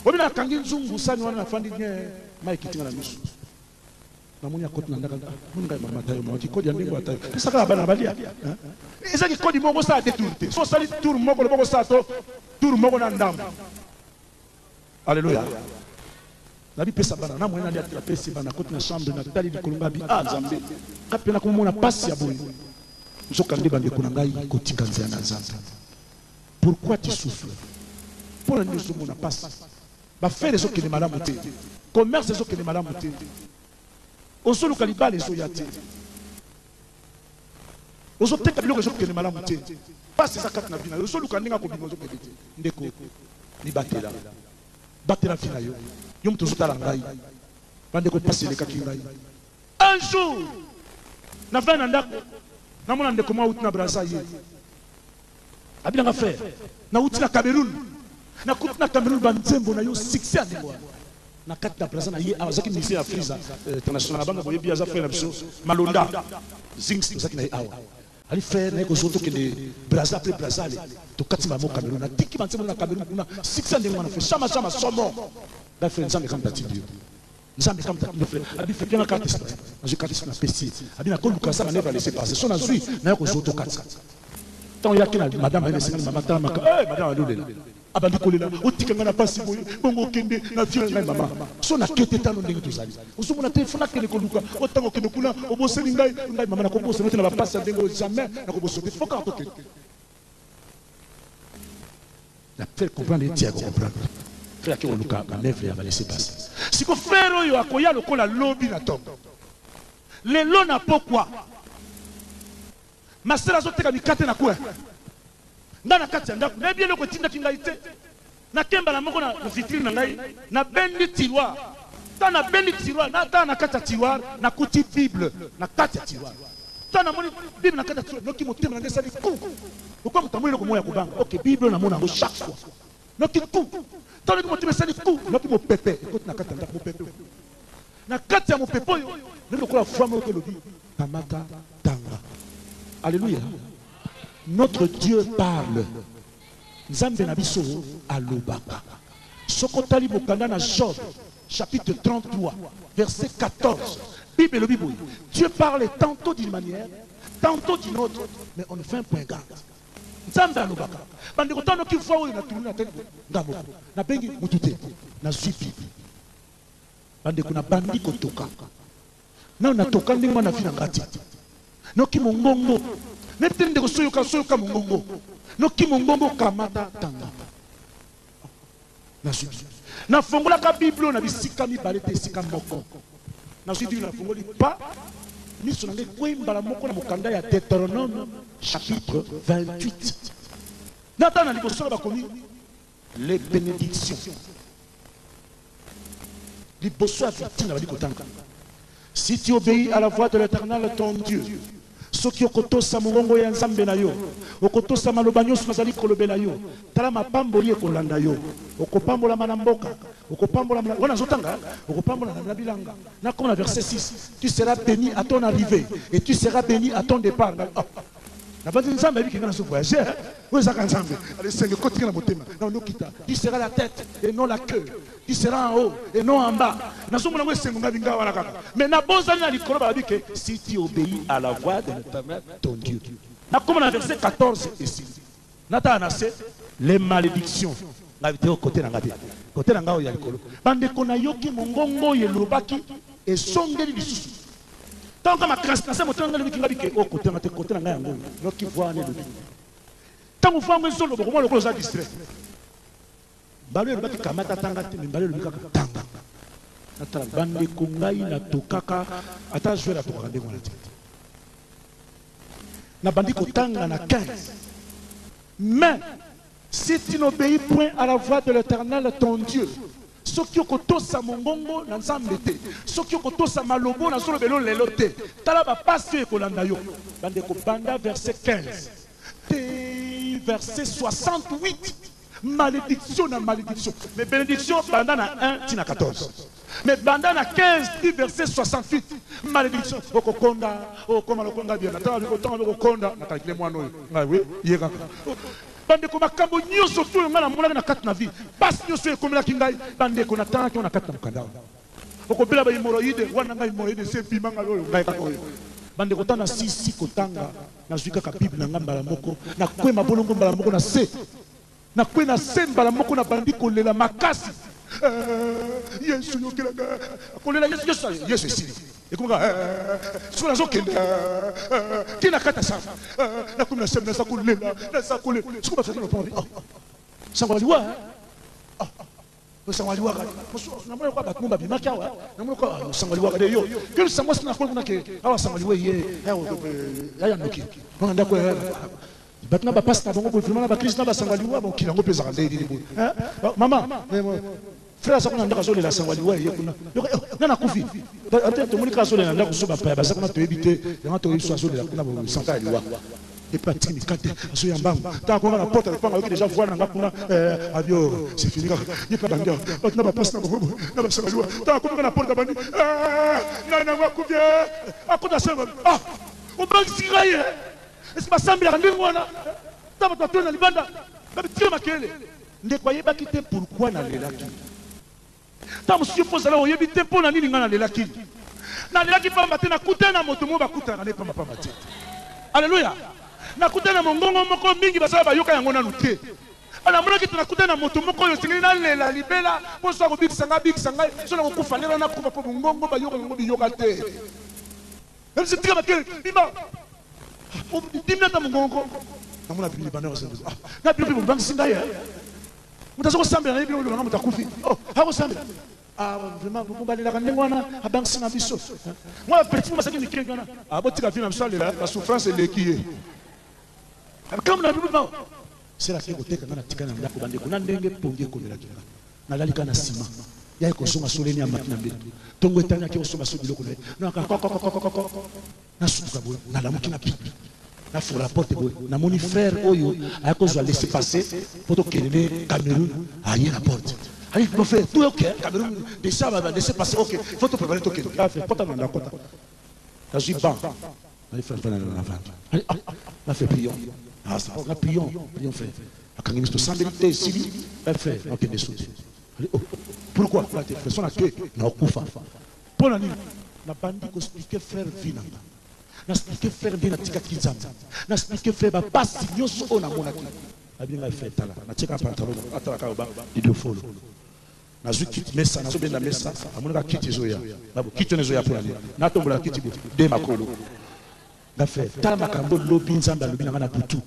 on a kangi nzungu sana wana fandi nye mai kitinga na misu na munya koti na ndaka munga mama tayo mama kodi ya ndingo atayo saka bana balia ezaki kodi moko sa détourné so sali tour moko le moko sa to tour moko na ndambo. Alléluia. La vie pesa bana na mwana ali atapesi bana koti na chambre na tali di kolongabi ah Nzambe kapena ko mona pasi ya boye nzokande bande kunangai koti kanzia na Nzambe. Pourquoi tu souffres? Pour la nuit, on a passé. Va faire les autres qui sont malades. Commerce les autres qui sont malades. Au sol, le calibre, les autres yati. Aux autres, les autres qui sont malades. Pas ces actes na bina. Au sol, le calibre, les autres qui sont ndeko. Ni batela. Batela fina yo. Yom to sota langai. Bande ko passer les kakingai. Un jour, na fin ndako. Na mona ndeko ma out na brasaye. Abina nga frère. Na out na Cameroun. Na kutna Cameroun banzembo na yo succès andiko na kati na plaza na ye azaki ministre ya Afriza international banga boye bia za frère na biso malonda zings zaki na ye awa ali frère na ko zoto ke de Brazza après Brazza le to kati ma mo Cameroun na tiki banzembo na Cameroun kuna succès andiko na fait chama somo ba frère nzambe kam tatidio nzambe kam tatidio frère abi fait bien na carte na je carte na pesi abi na ko lukasa na ne va laisser passer son azui na ko zoto kati tant yaki na madame ene singa mama ta maka madame alule abandi kolela otikanga na pasi boye bongo kende na fille ngai mama so na kete tano ndenge tozali osomona te funa kele koluka otango kende kuna oboseli ngai mama na kobosa na ba pasi ndenge jamais na kobosa te foka to kete la faire comprendre et tiago comprendre frère qui oluka na lèvre ya ba laisser passer siko frère oyo akoya lokola lobi na tongo lelo na pourquoi masera zoteka mikate na kwa ndana kati ya ndako na bien loko tinda kingai te na kemba la moko na vitrine na ngai na bendi tiroir ta na bendi tiroir na ta na kati ya tiroir na kuti bible na kati ya tiroir Tant na moni Bible na kata tso noki motema na ngesali ku. Pourquoi mutamuli ko moya kubanga? OK, Bible na mona ngo chaque fois. Noki ku. Tant noki motema sali ku, noki mo pepe. Écoute na kata ndako mo pepe. Na kata ya mo pepe yo, ndio ko la femme ko lobi. Kamata tanga. Alléluia. Notre Dieu parle. Nzambe na biso alobaka. Sokotali bokanda na Job chapitre 33 verset 14. Bible le Bible. Dieu parle tantôt d'une manière, tantôt d'une autre, mais on ne fait un point garde. Nzambe alobaka. Bande ko tano ki fois na tunu na tene ngamo. Na bengi mutute na suivi. Bande ko na bandi ko toka. Na na toka ndingo na fina ngati. Noki mongongo. Netende ko soyoka mongongo. Noki mongongo kamata tanga. Na suivi. Na fongola ka Bible na bisika mi balete sika moko. Na suivi na fongoli pa miso na nge kwembala moko na mokanda ya Deutéronome chapitre 28. Nata na liboso ba komi les bénédictions. Liboso ya fitina ba likotanga. Si tu obéis à la voix de l'Éternel ton Dieu, soki okotosa mongongo ya nzambe na yo, okotosa maloba nyonso nazali kolobela yo, tala mapamboli ekolanda yo, okopambola na mboka, okopambola wana zotanga, okopambola na bilanga. Na comme le verset 6, tu seras béni à ton arrivée et tu seras béni à ton départ. Na bandi nzambe bi kengana so voyager, wo zaka nzambe, allez senge kotika na motema, na ndokita. Tu seras la tête et non la queue. Tu seras en haut et non en bas. Na so mona ngo sengo ngabi ngawa na kaka. Mais na bonza na likolo ba bike si tu obéis à la voix de l'Éternel ton Dieu. Na comme na verset 14 ici. Nata anase les malédictions. Na vidéo côté na ngabi. Côté na ngao ya likolo. Bande kona yoki mongongo yelobaki et songeli lisusu. Tant que ma crasse, c'est mon temps de l'équipe au côté de côté de la main. Qui voit les deux. Tant que vous faites un solo, vous le close à distrait. Balé le baki kamata tanga, mais balé le bika tanga. Natala bande kongai na tokaka, ata jouer la tokaka de mon tête. Na bandi kotanga na 15. Mais si tu n'obéis point à la voix de l'Éternel ton Dieu, soki okotosa mongongo na nzambe te, soki okotosa malobo na solo belo lelo te, tala ba passe ekolanda yo. Bande ko banda verset 15 te verset 68. Malédiction na malédiction. Mais bénédiction banda na 1 tina 14. Mais banda na 15 verset 68. Malédiction okokonda okoma lokonga bien. Natala bikotonga okokonda na calculer mwana oyo. Ngawe yeka. Bande ko makambo nyoso to nga na mona na kati na vie. Passe nyoso ekomela kingai bande ko na tanga to na kati na mukanda. Okobela ba hémorroïde wana ngai hémorroïde se pimanga oyo ngai ka oyo. Bande ko tana sisi kotanga na zuika ka Bible na ngamba la moko na kwema bolongo mbala moko na se. Na kwena se mbala moko na bandi kolela makasi. Yesu yokelanga kolela Yesu esili. Ekumaka sura zokenda kina kata sa na kumna semna sa kulela na sa kulela sikuba fati no pombi sangwaliwa sangwaliwa na mwana kwa batumba bimaka wa na mwana kwa sangwaliwa de yo kile samwa sina kwa kuna ke awa sangwaliwa ye ya noki nganda kwa batna ba pasta bongo ko filma na ba Christ na ba sangwaliwa bon kilango pesa ndedi mama frère ça qu'on a ndaka la sangwaliwa ye kuna na kufi ate to mulika sole na ndako soba pa bazaka na to ebite na to iso sole kuna bo santa liwa et pas tini kate aso ya mbangu ta ko na porte le panga déjà voir na kuna avio c'est fini il pas bandia na ba passe na bo na ba sangwaliwa ta ko na porte bandi na wa kuvia akuta sema o bangi siraye est-ce pas sambira ndingona ta ba to na libanda ba tire makele ndeko yeba kite pourquoi na lelaki. Tant monsieur pose là, il y a des tempos dans l'île de la Kili. Dans la Kili, il y a des na motomo bakuta na nepa mapa mati. Alléluia. Na kuta na mongongo moko mingi basala bayoka yango na nuté. Ala mona ki na kuta na motomo ko yosingi na lela libela po so ko bikisanga so na ko fanela na ko pa mongongo bayoka yango biyoka te. Même si tu as quel bima. O dimna ta mongongo. Na mona bili bana wasenzo. Na bili bo bank singa ya. Mutazo sambela na bili bo mutakufi. Oh, hako sambela. Vraiment vous allez la rendre wana abank sina biso. Moi petit moi ça qui me crée gana. Botika vina msale la souffrance est qui. Comme na bibi ba. C'est la qui côté kana tika na ndako bande kuna ndenge pongi ko mela kinga. Na lalika na sima. ya ko soma soleni ya makina mbele tongo etanya ke soma so biloko na na suka boy na la mukina pipi na fura la porte boy na moni frère oyo a ko zo laisser passer poto kelele Cameroun aye la porte allez mon frère tout OK Cameroun déjà va laisser passer OK faut te préparer to kelele a fait kota na kota na suis ban allez frère na avant allez na fait prions ah ça on a prions frère akangi to sambelité ici frère OK des sous. Pourquoi la personne a que na kufa pour la nuit na bandi ko expliquer frère vinanga na expliquer frère vina tika kizamba na expliquer frère ba pasi nyoso ona monaki abinga fait tala na tika pantalon atala ka ba idio follow na zu kit messa na so benda messa amonaka kit zoya na bo kit zoya pour la nuit na tombola kit de makolo na fait tala makambo lobi nzamba lobi na butu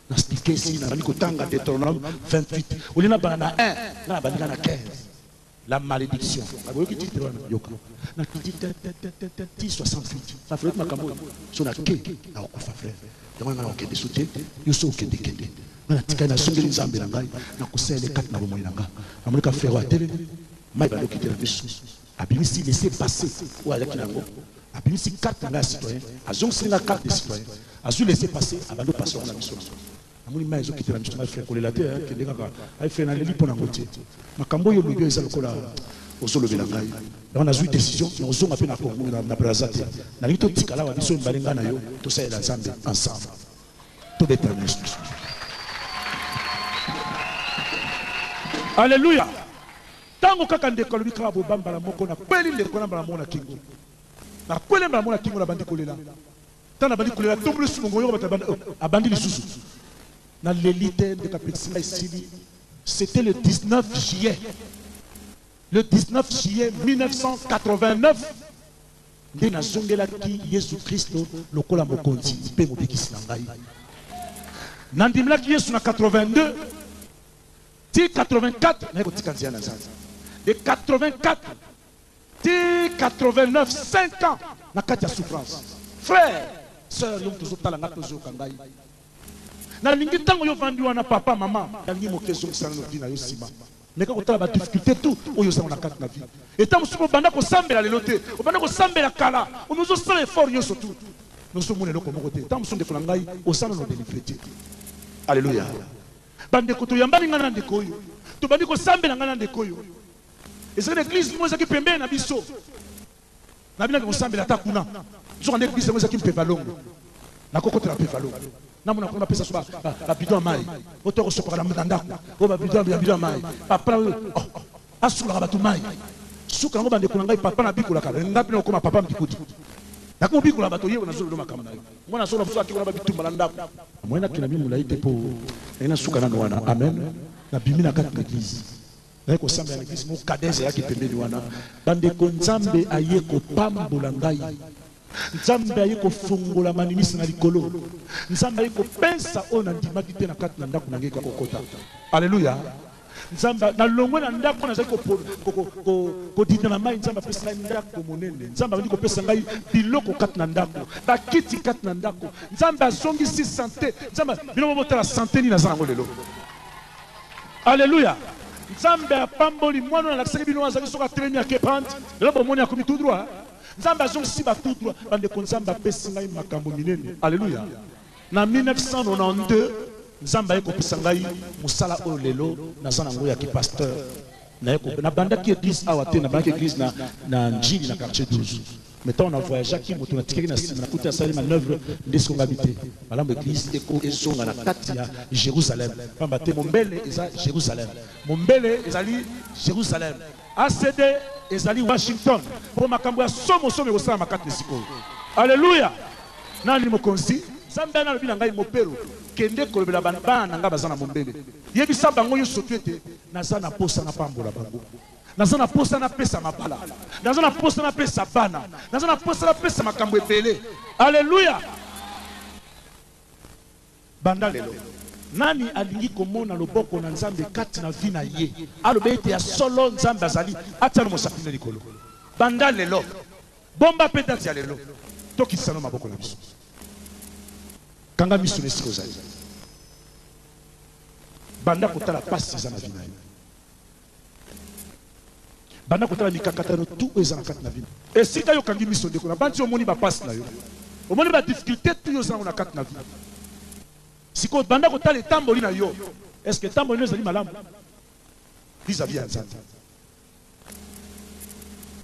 na expliquer ici na bani ko tanga Deutéronome 28 olina bana 1 na bani na 15 la malédiction. Na 68. Ça fait makambo. So na ke na okufa frère. Yango na okende soute, yo so okende kende. Na tika na songeli nzambe na ngai na kusele kat na bomoi na nga. Amulika frère wa tele. Mai ba lokite na biso. Abimisi laisser passer. Ou ala kinango. Abimisi carte na citoyen. Azong singa carte de citoyen. Azu laisser passer abando passer na biso. Amuni mai zo kitela mishima frère kolela te kende kaka ai fait na leli pona ngote makambo yo lobyo eza lokola osolo bela ngai na zui décision na ozonga pe na Congo na Brazzaville na lito tikala wa biso mbalenga na yo to sa la Nzambe ensemble to déterminer. Alléluia. Tango kaka ndeko lobi kala bo bambala moko na kweli ndeko na mbala mona kingo na kweli mbala mona kingo na bandi kolela tana bandi kolela to plus mongo yo abandi lisusu. Dans l'élite de Capitula ici, c'était le 19 juillet. Le 19 juillet 1989, nous avons dit Jésus-Christ, le Kola Mokonzi, pe mobekisi na ngai. Nandimla ki Yesu na 82, ti 84, na ko tikanzia na nzanza. De 84, ti 89, 5 ans, na kati ya souffrance. Frère, sœur, yo toujours talanga toujours kangai. Na lingi tango yo vandi wana papa mama yangi mokeso kisana no vina yo sima meka kotala ba difficulté tout oyo za na kati na vie et tango suko banda ko sambela lelo te obanda ko sambela kala onozo sala effort yo surtout noso mone loko moko te tango sonde fona ngai osana no délivrer. Alléluia. Bande ko to yambani ngana ndeko yo to bandi ko sambela ngana ndeko yo ezali église mo za ki pembe na biso na bina ko sambela ta kuna zo ngana église mo za ki mpeva longo na kokota la peva longo na mona kuna pesa soba ba bidon mai otoko sopa la mutanda o ba bidon mai papa asula ba tu mai suka ngo bande kuna ngai papa na bikula kala ngapi no koma papa mbikudi na ko bikula bato yewe na zolo makama nayo mona solo fuso akikona ba bitumba landa mwana kina mimi mulaite po ina suka na wana amen na bimina kati l'église na ko samba l'église mo kadeze yaki pembeni wana bande ko nzambe aye ko pambola ngai Nzambe ayiko fungola manimisi na likolo. Nzambe ayiko pensa ona ndimaki te na kati na ndako na ngeka kokota. Alléluia. Nzambe na longwe na ndako na zako ko dina mai nzambe pesa ndako monene. Nzambe ndiko pesa ngai biloko kati na ndako. Ba kiti kati na ndako. Nzambe azongi si santé. Nzambe bino mota la santé ni na zango lelo. Alléluia. Nzambe apamboli mwana na lakisaki bino azaki soka treni ya kepante. Lelo bomoni akomi tout droit. Nzamba zongi si ba tout droit bande ko nzamba pesa ngai makambo minene. Alléluia. Na 1992 nzamba yeko pesa ngai musala o lelo na sana ngo ya ki pasteur na yeko na banda ki église awate na banda église na njili na quartier 12. Mettons on a voyagé qui moto na tikeki na kuta sali manœuvre ndesko ngabité. Malambo église eko ezonga na kati ya Jérusalem. Pamba te mombele eza Jérusalem. Mombele ezali Jérusalem. ACD ezali Washington pour makambo ya somo ko sala makati siko. Alléluia. Nani mokonzi Nzambe na lobina ngai mopero kende kolobela bana nga bazana mombele. Yebisa bango yo sotuete nazana posa na pambola bango. Nazana posa na pesa mabala. Nazana posa na pesa bana. Nazana posa na pesa makambo ebele. Alléluia. Banda lelo. Nani alingi komona loboko na Nzambe kati na vina ye. Alobe ete ya solo Nzambe azali atano mosapina likolo. Banda lelo. Bomba pedati ya lelo. Toki sano maboko na biso. Kanga miso nesiko zali. Banda kotala pasi za na vina ye. banda kotala mikakatano tout eza na kati na bino esika yo kangi miso ndeko na bandi omoni bapasi na yo omoni badifficulté tout yo ezango na kati na bino sikoyo banda kotala etamboli na yo est ce que etamboli no ezali malamu vis-à-vis ya nzambe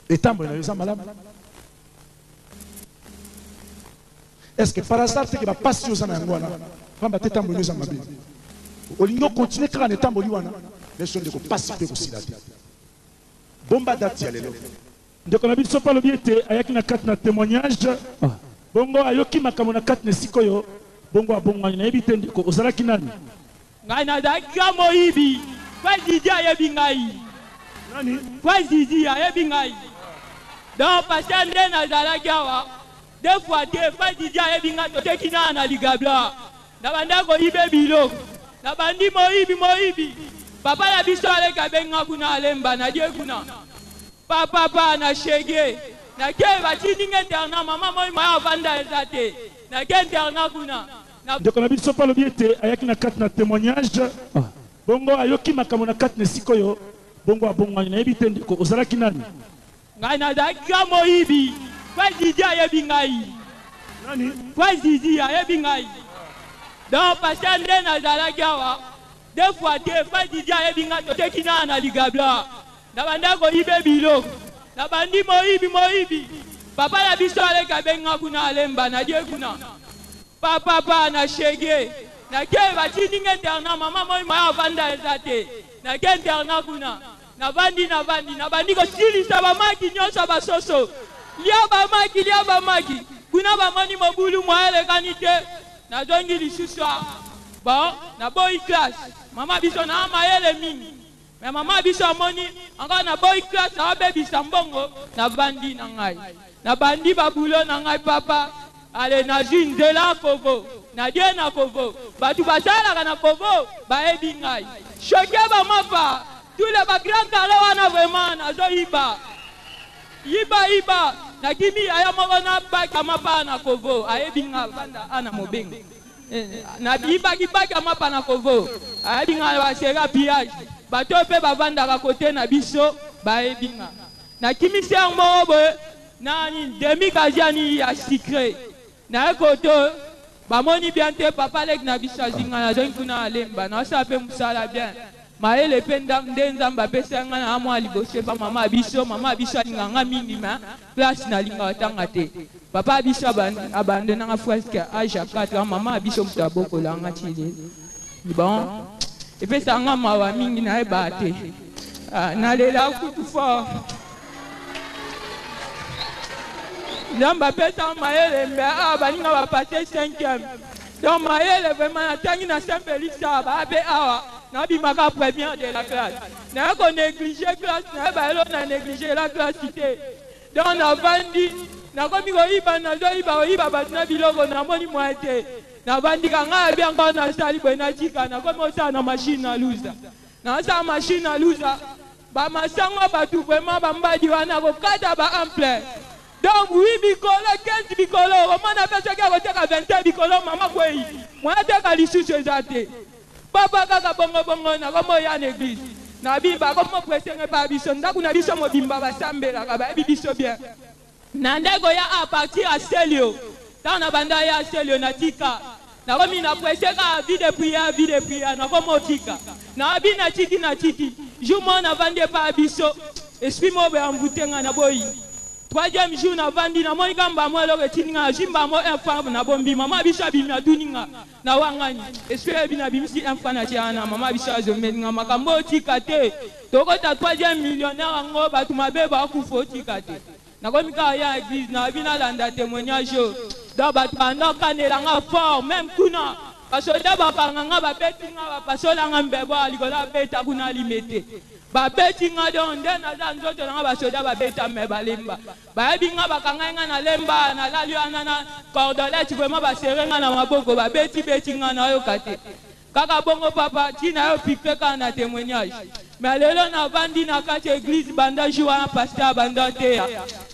etamboli na yo eza malamu est ce que par hasard teke bapasi yo oza na yango wana pamba te etamboli no eza mabe olingi okontinue kaka na etamboli wana leso ndeko pasi mpe kosila te bomba dati ya lelo ndeko na biso mpo alobi ete ayaki na kati na témoignage bongo ayoki makambo na kati na esika oyo bongo abongwani nayebi te ndeko ozalaki nani ngai nazalaki ka moyibi kwa Didi ayebi ngai kwa Didi ayebi ngai donc paster nde nazalaki awa deux fois te kwa Didi ayebi ngai toteki na ligabla na banda koyibe biloko na bandi moyibi papa na biso aleka benga kuna alemba na die kuna papa na shege na ke batindi ngenterna mama moi ma vanda ezate na ke interna kuna ndeko na biso mpo alobi ete ayaki na kati na témoignage bongo ayoki makambo na kati na esika oyo bongo abongwani nayebi te ndeko ozalaki nani ngai nazalaki ka moyibi kwa Didi ayebi ngai kwa Didi ayebi ngai donc paster nde nazalaki awa deux fois te kwa Didi ayebi ngai toteki na ligabla na banda koyibe biloko na bandi moyibi papa na biso aleka benga kuna alemba na die kuna papa na shege na ke batindi ngenterna mama moi ma vanda ezate na ke interna kuna na bandi kosilisa bamaki nyonso basoso lia bamaki kuna bamoni mobulu mwaelekani te nazongi lisusu bon na boyi classe mama biso na mayele mingi mais mama biso amoni encore na boy class na bebisa mbongo na bandi na ngai na bandi babulo na ngai papa ale na jine de la kovo na die na kovo batu basalaka na kovo bayebi ngai choke bamapa tous les bagrand kale wana vraiment nazoyiba yiba na kimi aya moko na baka mapa na kovo ayebi ngai banda ana mobengo na bibaki mapa na kovo ayebi ngai basera pillage bato pe bavandaka kote na biso bayebi nga na kimisi yango moko boye nani demi kaziani ya secret na ekoto bamoni bien te papa leki na biso azinga nazongi kuna alemba naosala mpe mosala bien mayele mpe nde nzambe apesa nga na amwa liboso epa mama biso alinganga mingi ma classe nalingaka tanga te papa biso abandonanga fresque age 4 mama biso moto abokolanga tili bon epesa nga mawa mingi nayeba te nalela kutu fort nzambe apesa mayele mbe baninga bapase 5e donc mayele vraiment natangi na Saint Félix babe awa nabimaka première de la classe naye konéglige classe nayeba elo na néglige la classe te donc navandi nakomi koyiba bato na biloko namoni mwa te nabandika ngai abi encore nasali boye natika nakomi osala na machine na luza nasala machine na luza bamasango bato vraiment bambadi wana kokata baample donc 8 bikolo 15 bikolo omona mpe soki akoteka 21 bikolo mama kwei mwana teka lisusu eza te papa kaka bongo nakomi oya na église nabimba komo presenge pa biso ndako na biso mobimba basambelaka bayebi biso bien na ndeko ya a partir ya selio ntango na banda ya selio natika nakomi na preseka vie de prière nakomi otika nabi natiki jour mo navandi epa biso esprit mo boye ambutenga na boyi 3e jour navandi namoni kamba mo eloko etininga nazimba mo enfant na bombi mama biso abimi natuninga na wangani esprit ebi nabimisi enfant na tiana mama biso azomeninga makambo otika te tokota 3e millionnaire yango bato mabe bakufa otika te nakomi kaka ya église nabi nalanda témoignage donc bato bandokanelanga fort même kuna basoda bakanganga babetinga bapasolanga mbebo likolo abeta kuna limete babetinga don nde naza nzoto nanga basoda babeta me balemba bayebi nga bakangai nga na lemba nalali wana na cordelette vraiment basere nga na maboko babeti nga nayoka te kaka bongo papa tina yo pique kaka na témoignage mais lelo navandi na kati église banda jour wana pasteur banda te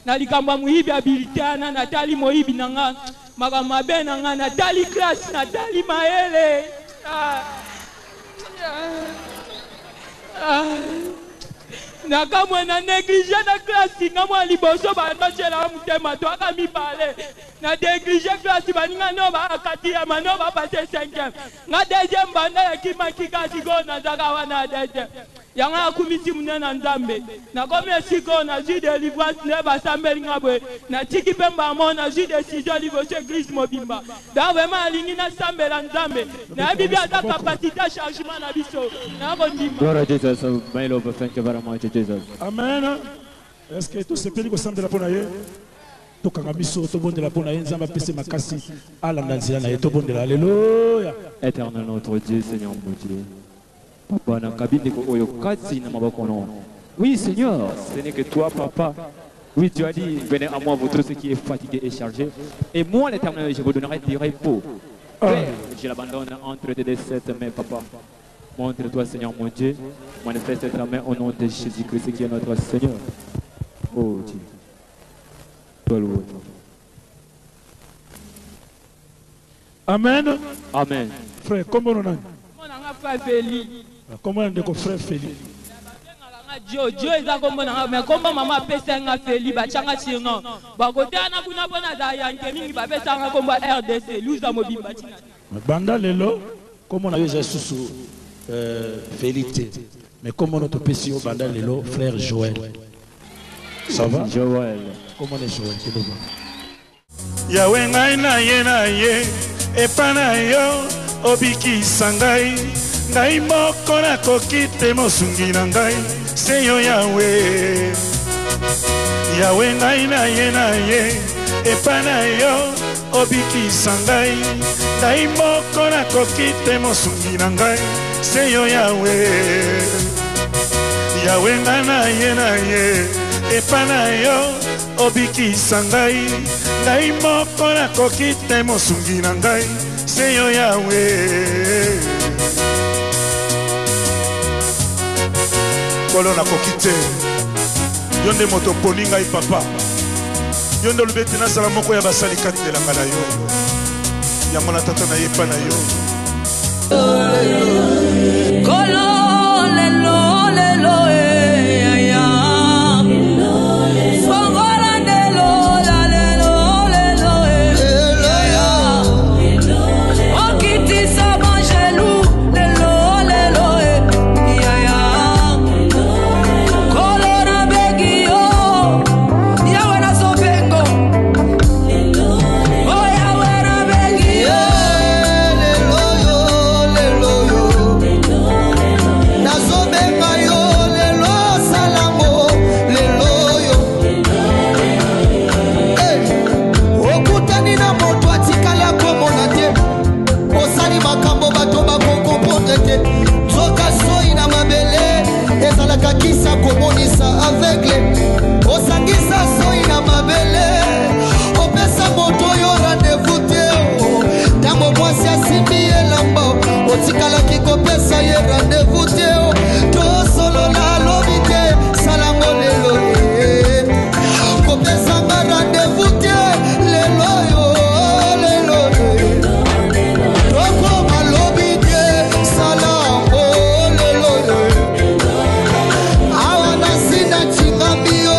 na likambo ya moyibi habilité ana natali moyibi na nga makambo mabe na nga natali classe natali mayele nakamwe na négligé na classe nga mwa liboso bandocela mutema twaka mibale na négligé classe baninga no bakati ya mano ba passer 5e nga deuxième banda ya kimakika siko na zaka wana deuxième yanga kumiti munena nzambe na komi siko na ju délivrance ne basambeli nga bwe na tiki pemba mo na ju décision liboso église mobimba donc vraiment alingi na sambela nzambe na bibi ata capacité changement na biso na kondima. Gloire à Jesus. My love, thank you very much, Jesus. Amen. Est-ce que tout ce pays que semble la ponaye? To kangamiso to bonde la ponaye nzamba pese makasi ala ndanzila na to bonde la alléluia. Éternel notre Dieu, Seigneur mon Dieu. Papa na kabine ko oyo katsi na maboko no. Oui Seigneur, ce n'est que toi Papa. Oui, tu as dit, venez à moi vous tous ceux qui est fatigué et chargé. Et moi l'Éternel, je vous donnerai du repos. Père, je l'abandonne entre tes sept mains, Papa. Montre-toi, Seigneur mon Dieu, manifeste ta main au nom de Jésus-Christ qui est notre Seigneur. Oh Dieu. Toi loué. Amen. Amen. Frère, comment on a? Frère Félix. Comment on a frère Félix? Joe eza komona mais komba mama pesa nga Félix bachanga singa bakote ana kuna bona za yanke mingi bapesa nga komba RDC luza mobimba tina. Banda lelo comment on a eu Jésus Félix. Mais comment on te pèse au banda lelo frère Joël? Ça va? Joël. Comment est Joël? Yahweh na ye epana yo obiki sangai ngai moko na kokite mosungi na ngai seyo Yahweh. Yahweh ngai na ye epana yo obiki sangai ngai moko na kokite mosungi na ngai seyo Yahweh. Yahweh ngai na ye epana yo obiki sangai ngai moko na kokite mosungi na ngai seyo Yahweh. Kolo na kokite yonde moto poni ngai papa yonde lubeti na sala moko ya basali katela ngala yo ya mona tata na yepa na yo Kolo lelo lelo ya Fongola lelo lelo lelo ya Okiti sa bangelou lelo lelo ya Kolo na begio yawe na sobengo oh yawe na begio lelo yo na sobenga yo lelo salango lelo yo okutani na moto atikala komona te osali makambo bato bakokomprendre te zoka soi na mabele ezalaka kisa komonisa aveugle osangisa soi na mabele opesa moto yo rendez-vous te ntango mwasi asimbi elamba otikalaki kopesa ye rendez-vous te tosolola lobi te salango lelo kopesanga rendez-vous te lelo yo lelo tokoma lobi te salango lelo awa nasina chingambi yo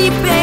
lipe